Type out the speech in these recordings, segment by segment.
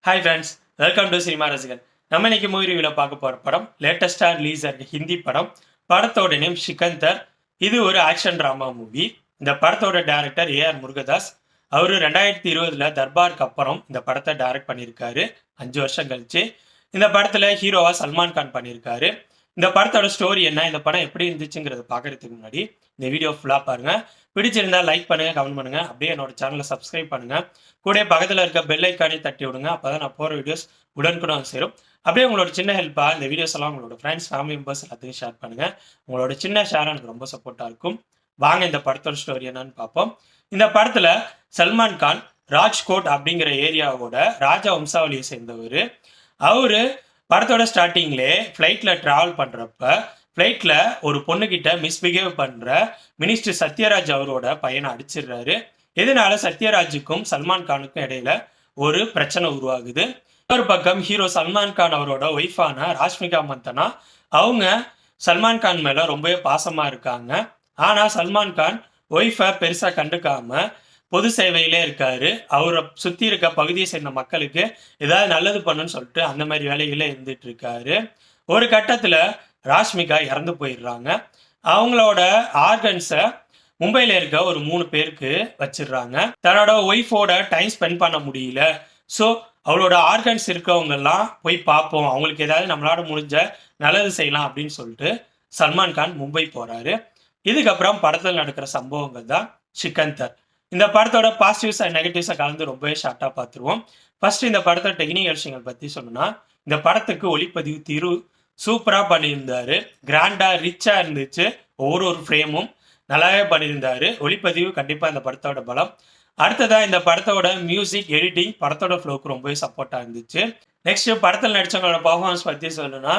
Hi friends, welcome to cinema ரசிகன். நம்ம இன்னைக்கு மூவி ரிவ்யூவில் பார்க்க போகிற படம் லேட்டஸ்டாக ரிலீஸ் ஆகிற ஹிந்தி படம். படத்தோட நேம் சிக்கந்தர். இது ஒரு ஆக்ஷன் ட்ராமா மூவி. இந்த படத்தோட டேரக்டர் ஏஆர் முருகதாஸ். அவர் 2020 தர்பாருக்கு அப்புறம் இந்த படத்தை டைரக்ட் பண்ணியிருக்காரு 5 வருஷம் கழிச்சு. இந்த படத்தில் ஹீரோவா சல்மான் கான் பண்ணியிருக்காரு. இந்த படத்தோட ஸ்டோரி என்ன, இந்த படம் எப்படி இருந்துச்சுங்கிறத பார்க்கறதுக்கு முன்னாடி இந்த வீடியோ ஃபுல்லாக பாருங்க. பிடிச்சிருந்தா லைக் பண்ணுங்க, கமெண்ட் பண்ணுங்க, அப்படியே என்னோட சேனலை சப்ஸ்கிரைப் பண்ணுங்க. கூட பக்கத்தில் இருக்க பெல் ஐக்கானே தட்டி விடுங்க. அப்பதான் நான் போகிற வீடியோஸ் உடனுக்குடன் சேரும். அப்படியே உங்களோட சின்ன ஹெல்ப்பாக இந்த வீடியோஸ் எல்லாம் உங்களோட ஃப்ரெண்ட்ஸ் ஃபேமிலி மெம்பர்ஸ் எல்லாத்தையும் ஷேர் பண்ணுங்க. உங்களோட சின்ன ஷேர் எனக்கு ரொம்ப சப்போர்ட்டாக இருக்கும். வாங்க இந்த படத்தோட ஸ்டோரி என்னன்னு பார்ப்போம். இந்த படத்தில் சல்மான் கான் ராஜ்கோட் அப்படிங்கிற ஏரியாவோட ராஜா வம்சாவளியை சேர்ந்தவர். அவரு படத்தோட ஸ்டார்டிங்லே ஃப்ளைட்டில் ட்ராவல் பண்ணுறப்ப ஃப்ளைட்டில் ஒரு பொண்ணுக்கிட்ட மிஸ்பிஹேவ் பண்ணுற மினிஸ்டர் சத்யராஜ் அவரோட பையனை அடிச்சிடுறாரு. இதனால சத்யராஜுக்கும் சல்மான் கானுக்கும் இடையில ஒரு பிரச்சனை உருவாகுது. ஒரு பக்கம் ஹீரோ சல்மான் கான் அவரோட ஒய்ஃபான ராஷ்மிகா மந்தனா அவங்க சல்மான் கான் மேலே ரொம்பவே பாசமாக இருக்காங்க. ஆனால் சல்மான் கான் ஒய்ஃபை பெருசாக கண்டுக்காம பொது சேவையிலே இருக்காரு. அவரை சுற்றி இருக்க பகுதியை சேர்ந்த மக்களுக்கு ஏதாவது நல்லது பண்ணுன்னு சொல்லிட்டு அந்த மாதிரி வேலைகளே இருந்துட்டு இருக்காரு. ஒரு கட்டத்தில் ராஷ்மிகா இறந்து போயிடுறாங்க. அவங்களோட ஆர்கன்ஸை மும்பையில் இருக்க ஒரு 3 பேருக்கு வச்சிடுறாங்க. தன்னோட ஒய்ஃபோட டைம் ஸ்பெண்ட் பண்ண முடியல. ஸோ அவளோட ஆர்கன்ஸ் இருக்கவங்கெல்லாம் போய் பார்ப்போம், அவங்களுக்கு ஏதாவது நம்மளால முடிஞ்ச நல்லது செய்யலாம் அப்படின்னு சொல்லிட்டு சல்மான் கான் மும்பை போகிறாரு. இதுக்கப்புறம் படத்தில் நடக்கிற சம்பவங்கள் தான் சிக்கந்தர். இந்த படத்தோட பாசிட்டிவ்ஸ் அண்ட் நெகட்டிவ்ஸை கலந்து ரொம்பவே ஷார்ட்டாக பார்த்துருவோம். ஃபர்ஸ்ட் இந்த படத்தோட டெக்னிக்கல் விஷயங்கள் பற்றி சொல்லணும்னா, இந்த படத்துக்கு ஒளிப்பதிவு சூப்பராக பண்ணியிருந்தாரு. கிராண்டாக ரிச்சாக இருந்துச்சு. ஒவ்வொரு ஃப்ரேமும் நல்லாவே பண்ணியிருந்தாரு. ஒளிப்பதிவு கண்டிப்பாக இந்த படத்தோட பலம். அடுத்ததாக இந்த படத்தோட மியூசிக் எடிட்டிங் படத்தோட ஃப்ளோக்கு ரொம்பவே சப்போர்ட்டாக இருந்துச்சு. நெக்ஸ்ட் படத்தில் நடித்தவங்களோட பர்ஃபார்மன்ஸ் பற்றி சொல்லணும்னா,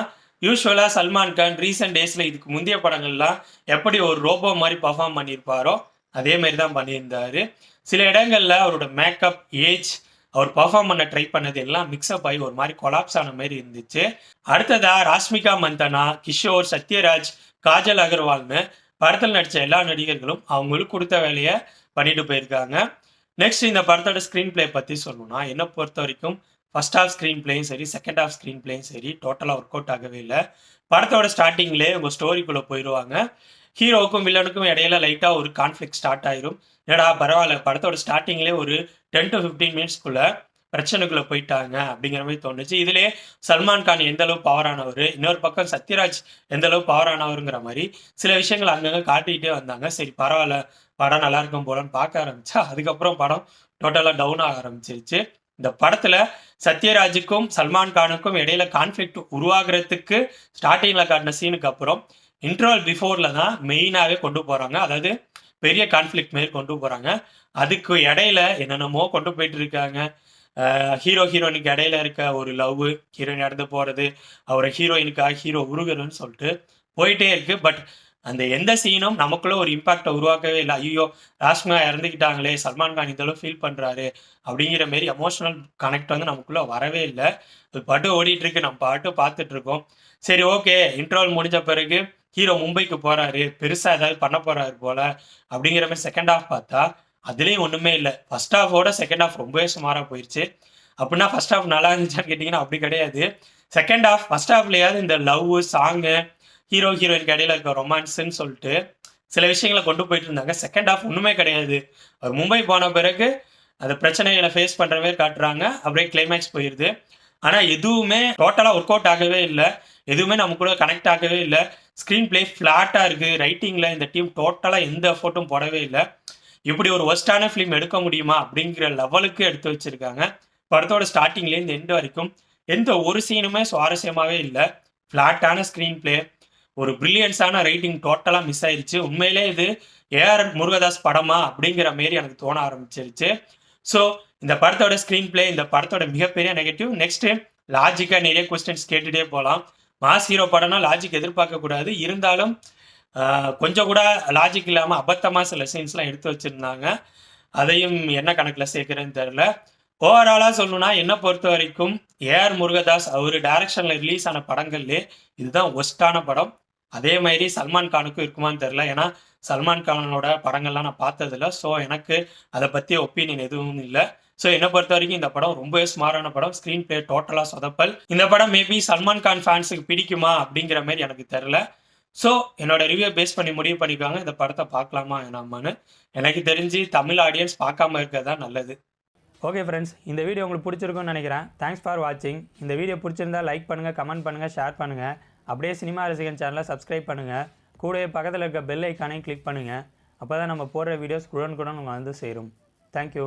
யூஸ்வலாக சல்மான் கான் ரீசெண்ட் டேஸில் இதுக்கு முந்தைய படங்கள்லாம் எப்படி ஒரு ரோபோ மாதிரி பர்ஃபார்ம் பண்ணியிருப்பாரோ அதே மாதிரி தான் பண்ணியிருந்தாரு. சில இடங்களில் அவரோட மேக்கப், ஏஜ், அவர் பர்ஃபார்ம் பண்ண ட்ரை பண்ணது எல்லாம் மிக்ஸ்அப் ஆகி ஒரு மாதிரி கொலாப்ஸ் ஆன மாதிரி இருந்துச்சு. அடுத்ததா ராஷ்மிகா மந்தனா, கிஷோர், சத்யராஜ், காஜல் அகர்வால்னு படத்தில் நடித்த எல்லா நடிகர்களும் அவங்களுக்கு கொடுத்த வேலையை பண்ணிட்டு போயிருக்காங்க. நெக்ஸ்ட் இந்த படத்தோட ஸ்க்ரீன் பிளே பற்றி சொல்லணும்னா, என்னை பொறுத்த வரைக்கும் ஃபர்ஸ்ட் ஹாஃப் ஸ்க்ரீன் பிளேயும் சரி, செகண்ட் ஹாஃப் ஸ்க்ரீன் பிளேயும் சரி டோட்டலாக ஒர்க் அவுட் ஆகவே இல்லை. படத்தோட ஸ்டார்டிங்லேயே உங்கள் ஸ்டோரிக்குள்ளே போயிடுவாங்க. ஹீரோவுக்கும் வில்லனுக்கும் இடையில லைட்டாக ஒரு கான்ஃப்ளிக்ட் ஸ்டார்ட் ஆயிரும். என்னடா பரவாயில்ல, படத்தோட ஸ்டார்டிங்லேயே ஒரு 10 to 15 மினிட்ஸ்க்குள்ள பிரச்சனைக்குள்ளே போயிட்டாங்க அப்படிங்கிற மாதிரி தோணுச்சு. இதிலே சல்மான் கான் எந்த அளவு பவரானவர், இன்னொரு பக்கம் சத்யராஜ் எந்த அளவு பவரானவருங்கிற மாதிரி சில விஷயங்கள் அங்கங்கே காட்டிக்கிட்டே வந்தாங்க. சரி பரவாயில்ல, படம் நல்லா இருக்கும் போலன்னு பார்க்க ஆரம்பிச்சா அதுக்கப்புறம் படம் டோட்டலாக டவுன் ஆக ஆரம்பிச்சிருச்சு. இந்த படத்தில் சத்யராஜுக்கும் சல்மான் கானுக்கும் இடையில கான்ஃப்ளிக்ட் உருவாகிறதுக்கு ஸ்டார்டிங்கில் காட்டின சீனுக்கு அப்புறம் இன்ட்ரோல் பிஃபோரில் தான் மெயினாகவே கொண்டு போகிறாங்க. அதாவது பெரிய கான்ஃப்ளிக்ட் மாரி கொண்டு போகிறாங்க. அதுக்கு இடையில என்னென்னமோ கொண்டு போயிட்டு இருக்காங்க. ஹீரோயினுக்கு இடையில இருக்க ஒரு லவ், ஹீரோயின் இறந்து போகிறது, அவரை ஹீரோயினுக்காக ஹீரோ உருகுறன்னு சொல்லிட்டு போயிட்டே இருக்கு. பட் அந்த எந்த சீனும் நமக்குள்ள ஒரு இம்பாக்டை உருவாக்கவே இல்லை. ஐயோ ராஷ்மிகா இறந்துக்கிட்டாங்களே, சல்மான் கான் இந்த அளவு ஃபீல் பண்ணுறாரு அப்படிங்கிற மாரி எமோஷனல் கனெக்ட் வந்து நமக்குள்ள வரவே இல்லை. அது பாட்டு ஓடிட்டு இருக்கு, நம்ம பாட்டு பார்த்துட்டு இருக்கோம். சரி ஓகே, இன்ட்ரோல் முடிஞ்ச பிறகு ஹீரோ மும்பைக்கு போறாரு, பெருசா ஏதாவது பண்ண போறாரு போல அப்படிங்கிற மாதிரி செகண்ட் ஹாஃப் பார்த்தா அதுலேயும் ஒன்றுமே இல்லை. ஃபர்ஸ்ட் ஹாஃபோட செகண்ட் ஹாஃப் ரொம்பவே சுமாராக போயிடுச்சு. அப்படின்னா ஃபர்ஸ்ட் ஹாஃப் நல்லா இருந்துச்சான்னு கேட்டிங்கன்னா அப்படி கிடையாது. செகண்ட் ஹாஃப் ஃபர்ஸ்ட் ஹாஃப்லையாவது இந்த லவ், சாங்கு, ஹீரோயினுக்கு இடையில இருக்க ரொமான்ஸ்ன்னு சொல்லிட்டு சில விஷயங்களை கொண்டு போயிட்டு இருந்தாங்க. செகண்ட் ஹாஃப் ஒன்றுமே கிடையாது. அவர் மும்பை போன பிறகு அந்த பிரச்சனைகளை ஃபேஸ் பண்ணுற மாதிரி காட்டுறாங்க. அப்படியே கிளைமேக்ஸ் போயிடுது. ஆனால் எதுவுமே டோட்டலாக ஒர்க் அவுட் ஆகவே இல்லை. எதுவுமே நம்ம கூட கனெக்ட் ஆகவே இல்லை. ஸ்க்ரீன் பிளே ஃப்ளாட்டாக இருக்குது. ரைட்டிங்கில் இந்த டீம் டோட்டலாக எந்த எஃபோர்ட்டும் போடவே இல்லை. இப்படி ஒரு ஒஸ்டான ஃபிலிம் எடுக்க முடியுமா அப்படிங்கிற லெவலுக்கு எடுத்து வச்சுருக்காங்க. படத்தோட ஸ்டார்டிங்லேருந்து எண்டு வரைக்கும் எந்த ஒரு சீனுமே சுவாரஸ்யமாகவே இல்லை. ஃப்ளாட்டான ஸ்க்ரீன் பிளே, ஒரு பிரில்லியன்ஸான ரைட்டிங் டோட்டலாக மிஸ் ஆயிடுச்சு. உண்மையிலே இது ஏஆர் முருகதாஸ் படமா அப்படிங்கிற மாரி எனக்கு தோண ஆரம்பிச்சிருச்சு. ஸோ இந்த படத்தோட ஸ்க்ரீன் பிளே இந்த படத்தோட மிகப்பெரிய நெகட்டிவ். நெக்ஸ்ட்டு லாஜிக்காக நிறைய கொஸ்டின்ஸ் கேட்டுகிட்டே போகலாம். மாஸ் ஹீரோ படம்னா லாஜிக் எதிர்பார்க்கக்கூடாது. இருந்தாலும் கொஞ்சம் கூட லாஜிக் இல்லாமல் அபத்தமாக சில சீன்ஸ்லாம் எடுத்து வச்சுருந்தாங்க. அதையும் என்ன கணக்கில் சேர்க்குறேன்னு தெரில. ஓவராலாக சொல்லணும்னா என்னை பொறுத்த வரைக்கும் ஏஆர் முருகதாஸ் அவர் டைரக்ஷனில் ரிலீஸ் ஆன படங்கள்லேயே இதுதான் ஒஸ்டான படம். அதே மாதிரி சல்மான் கானுக்கும் இருக்குமான்னு தெரில. ஏன்னா சல்மான் கானோட படங்கள்லாம் நான் பார்த்ததில்ல. ஸோ எனக்கு அதை பற்றி ஒப்பீனியன் எதுவும் இல்லை. ஸோ என்னை பொறுத்த வரைக்கும் இந்த படம் ரொம்பவே ஸ்மாரான படம். ஸ்க்ரீன் பிளே டோட்டலாக சொதப்பல். இந்த படம் மேபி சல்மான் கான் ஃபேன்ஸுக்கு பிடிக்குமா அப்படிங்கிற மாதிரி எனக்கு தெரில. ஸோ என்னோட ரிவ்யூ பேஸ் பண்ணி முடிவு பண்ணிக்குவாங்க இந்த படத்தை பார்க்கலாமா வேணாமான்னு. எனக்கு தெரிஞ்சு தமிழ் ஆடியன்ஸ் பார்க்காம இருக்கிறது தான் நல்லது. ஓகே ஃப்ரெண்ட்ஸ், இந்த வீடியோ உங்களுக்கு பிடிச்சிருக்கும்னு நினைக்கிறேன். தேங்க்ஸ் ஃபார் வாட்சிங். இந்த வீடியோ பிடிச்சிருந்தா லைக் பண்ணுங்கள், கமெண்ட் பண்ணுங்கள், ஷேர் பண்ணுங்கள். அப்படியே சினிமா ரசிகன் சேனலை சப்ஸ்கிரைப் பண்ணுங்கள். கூடவே பக்கத்தில் இருக்க பெல் ஐக்கானையும் கிளிக் பண்ணுங்கள். அப்போ தான் நம்ம போடுற வீடியோஸ் குடன் உங்களுக்கு வந்து சேரும். தேங்க்யூ.